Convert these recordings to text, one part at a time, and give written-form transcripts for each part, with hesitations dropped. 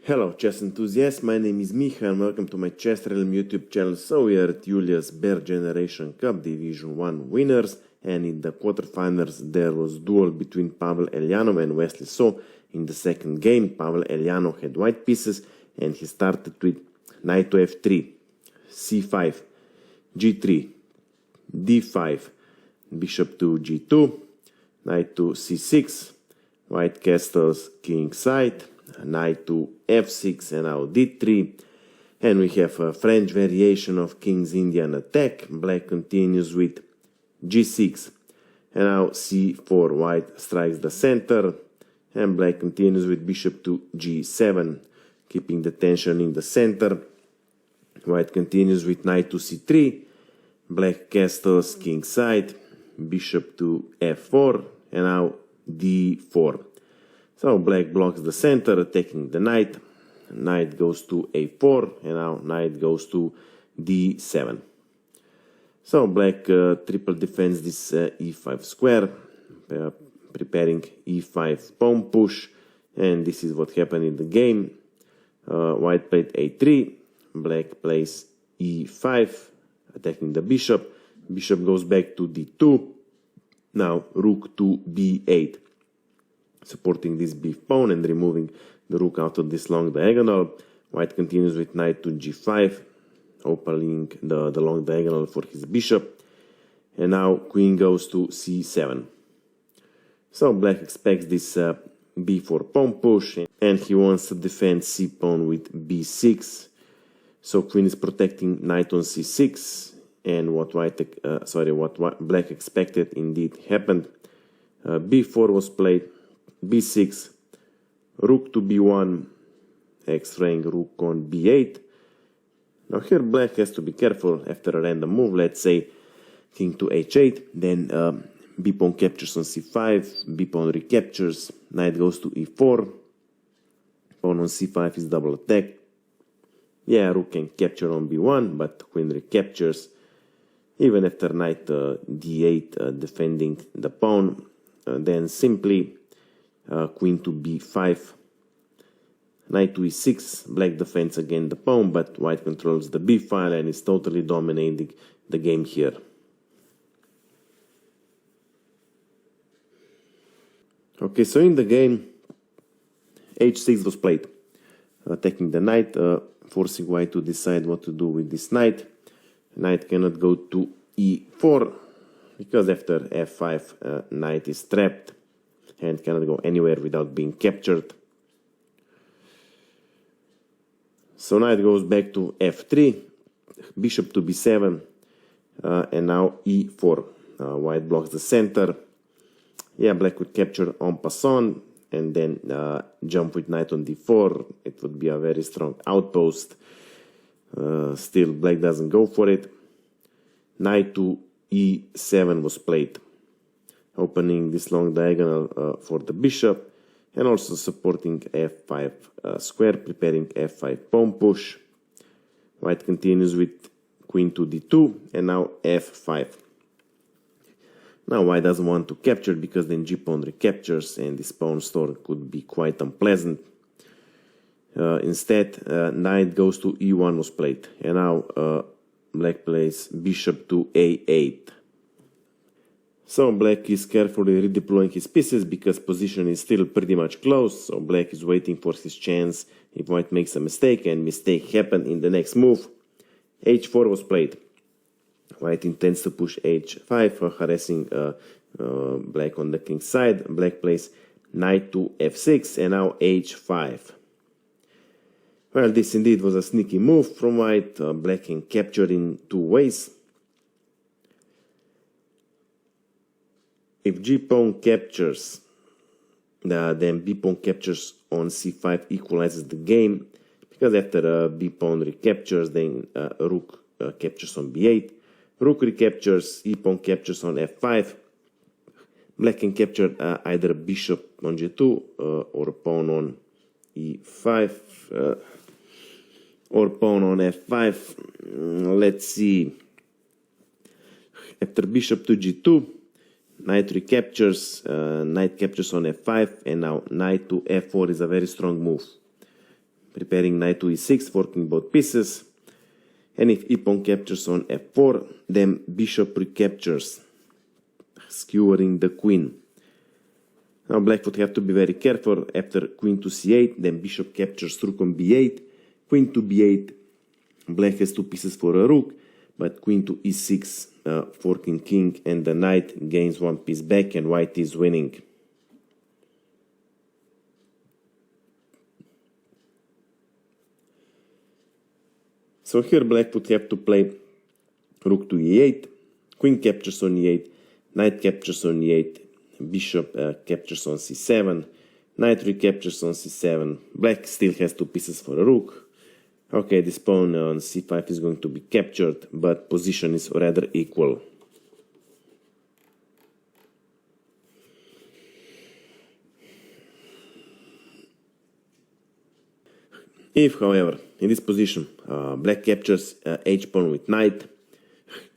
Hello chess enthusiasts, my name is Miha and welcome to my chessrealm YouTube channel. So we are at Julius Baer Generation Cup Division 1 winners, and in the quarterfinals there was duel between Pavel, Eljanov and Wesley. So in the second game, Pavel Eljanov had white pieces and he started with knight to f3, c5, g3, d5, bishop to g2, knight to c6, white castles king side, knight to f6 and now d3, and we have a French variation of King's Indian attack. Black continues with g6 and now c4, white strikes the center, and black continues with bishop to g7, keeping the tension in the center. White continues with knight to c3, black castles king side, bishop to f4 and now d4. So black blocks the center, attacking the knight. Knight goes to a4 and now knight goes to d7. So black triple defends this e5 square, preparing e5 pawn push, and this is what happened in the game. White played a3, black plays e5, attacking the bishop. Bishop goes back to d2. Now rook to b8. Supporting this beef pawn and removing the rook out of this long diagonal. White continues with knight to g5, opening the long diagonal for his bishop. And now queen goes to c7. So black expects this b4 pawn push, and he wants to defend c pawn with b6. So queen is protecting knight on c6, and what black expected indeed happened. b4 was played. b6, rook to b1, x-raying rook on b8. Now here black has to be careful after a random move, let's say king to h8, then b-pawn captures on c5, b-pawn recaptures, knight goes to e4, pawn on c5 is double attack. Yeah, rook can capture on b1, but queen recaptures. Even after knight d8 defending the pawn, then simply queen to b5, knight to e6, black defends again the pawn, but white controls the b file and is totally dominating the game here. Okay, so in the game, h6 was played, attacking the knight, forcing white to decide what to do with this knight. Knight cannot go to e4, because after f5, knight is trapped and cannot go anywhere without being captured. So knight goes back to f3, bishop to b7, and now e4. White blocks the center. Yeah, black would capture en passant and then jump with knight on d4. It would be a very strong outpost. Still, black doesn't go for it. Knight to e7 was played, opening this long diagonal for the bishop, and also supporting f5 square, preparing f5 pawn push. White continues with queen to d2 and now f5. Now white doesn't want to capture because then g-pawn recaptures and this pawn store could be quite unpleasant. Instead, knight goes to e1 was played, and now black plays bishop to a8. So black is carefully redeploying his pieces because position is still pretty much close, so black is waiting for his chance if white makes a mistake, and mistake happened in the next move. h4 was played. White intends to push h5, harassing black on the king side. Black plays knight to f6 and now h5. Well, this indeed was a sneaky move from white. Black can capture in two ways. If g-pawn captures, then b-pawn captures on c5 equalizes the game, because after b-pawn recaptures, then rook captures on b8. Rook recaptures, e-pawn captures on f5. Black can capture either bishop on g2 or pawn on e5 or pawn on f5. Let's see. After bishop to g2, knight recaptures, knight captures on f5, and now knight to f4 is a very strong move. preparing knight to e6, forking both pieces. And if e-pawn captures on f4, then bishop recaptures, skewering the queen. Now black would have to be very careful. After queen to c8, then bishop captures rook on b8, queen to b8. Black has two pieces for a rook, but queen to e6, forking king, and the knight gains one piece back, and white is winning. So here black would have to play rook to e8, queen captures on e8, knight captures on e8, bishop captures on c7, knight recaptures on c7. Black still has two pieces for a rook. Okay, this pawn on c5 is going to be captured, but position is rather equal. If, however, in this position, black captures h-pawn with knight,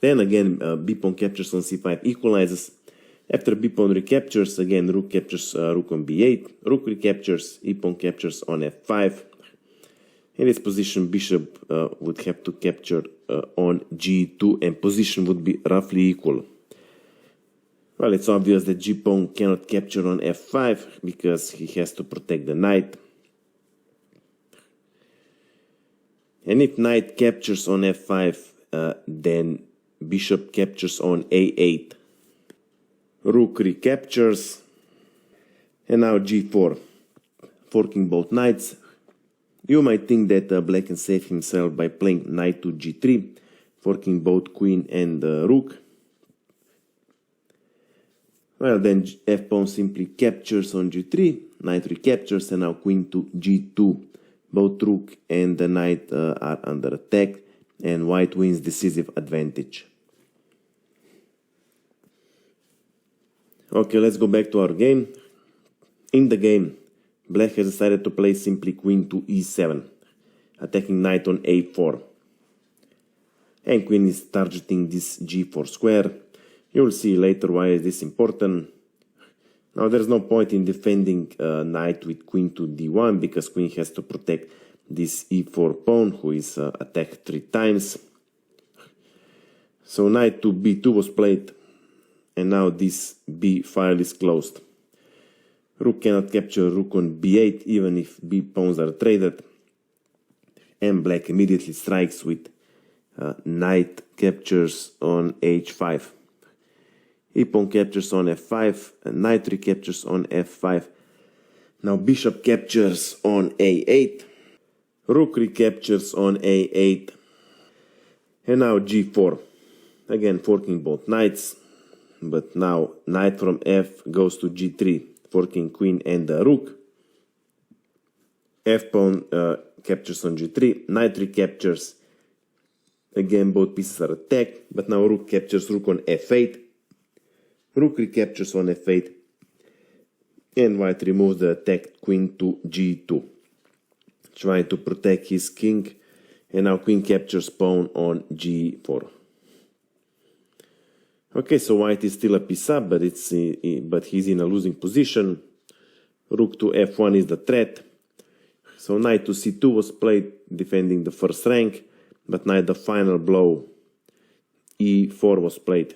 then again b-pawn captures on c5 equalizes. After b-pawn recaptures, again rook captures rook on b8, rook recaptures, e-pawn captures on f5. In this position, bishop would have to capture on g2, and position would be roughly equal. Well, it's obvious that g-pawn cannot capture on f5 because he has to protect the knight. And if knight captures on f5, then bishop captures on a8. Rook recaptures, and now g4, forking both knights. You might think that black can save himself by playing knight to g3, forking both queen and rook. Well, then f-pawn simply captures on g3, knight recaptures, and now queen to g2. Both rook and the knight are under attack, and white wins decisive advantage. Okay, let's go back to our game. In the game, black has decided to play simply queen to e7, attacking knight on a4. And queen is targeting this g4 square. You'll see later why is this important. Now there's no point in defending knight with queen to d1 because queen has to protect this e4 pawn who is attacked 3 times. So knight to b2 was played, and now this b file is closed. Rook cannot capture rook on b8 even if b pawns are traded, and black immediately strikes with knight captures on h5. E-pawn captures on f5, and knight recaptures on f5. Now bishop captures on a8, rook recaptures on a8, and now g4. Again forking both knights, but now knight from f goes to g3, forking queen and the rook. F-pawn captures on g3, knight recaptures. Again both pieces are attacked, but now rook captures rook on f8. Rook recaptures on f8, and white removes the attacked queen to g2, trying to protect his king, and now queen captures pawn on g4. Okay, so white is still a piece up, but he's in a losing position. Rook to f1 is the threat. So knight to c2 was played, defending the first rank, but now the final blow, e4 was played,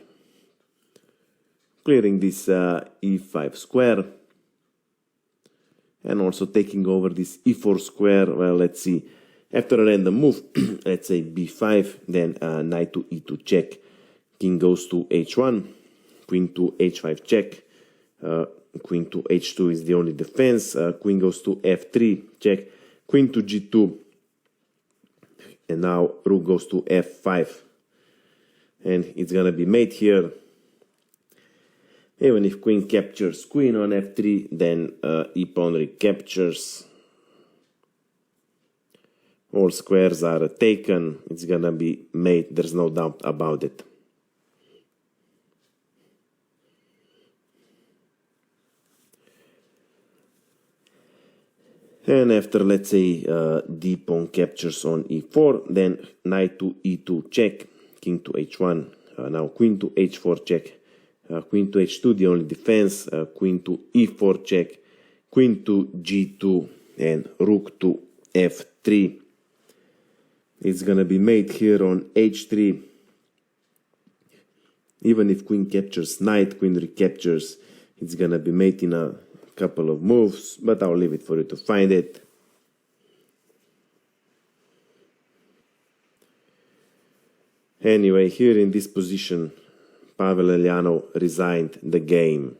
clearing this e5 square, and also taking over this e4 square. Well, let's see, after a random move, let's say b5, then knight to e2 check, king goes to h1, queen to h5 check, queen to h2 is the only defense, queen goes to f3 check, queen to g2, and now rook goes to f5, and it's gonna be mate here. Even if queen captures queen on f3, then e-pawn recaptures. All squares are taken. It's gonna be mate, there's no doubt about it. And after, let's say, d-pawn captures on e4, then knight to e2 check, king to h1, now queen to h4 check, queen to h2 the only defense, queen to e4 check, queen to g2, and rook to f3. h3. It's gonna be made here on h3. Even if queen captures knight, queen recaptures, it's gonna be made in a couple of moves, but I'll leave it for you to find it. Anyway, here in this position, Pavel Eljanov resigned the game.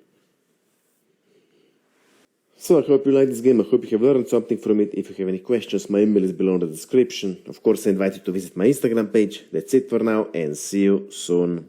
So I hope you like this game, I hope you have learned something from it. If you have any questions, my email is below in the description. Of course, I invite you to visit my Instagram page. That's it for now, and see you soon.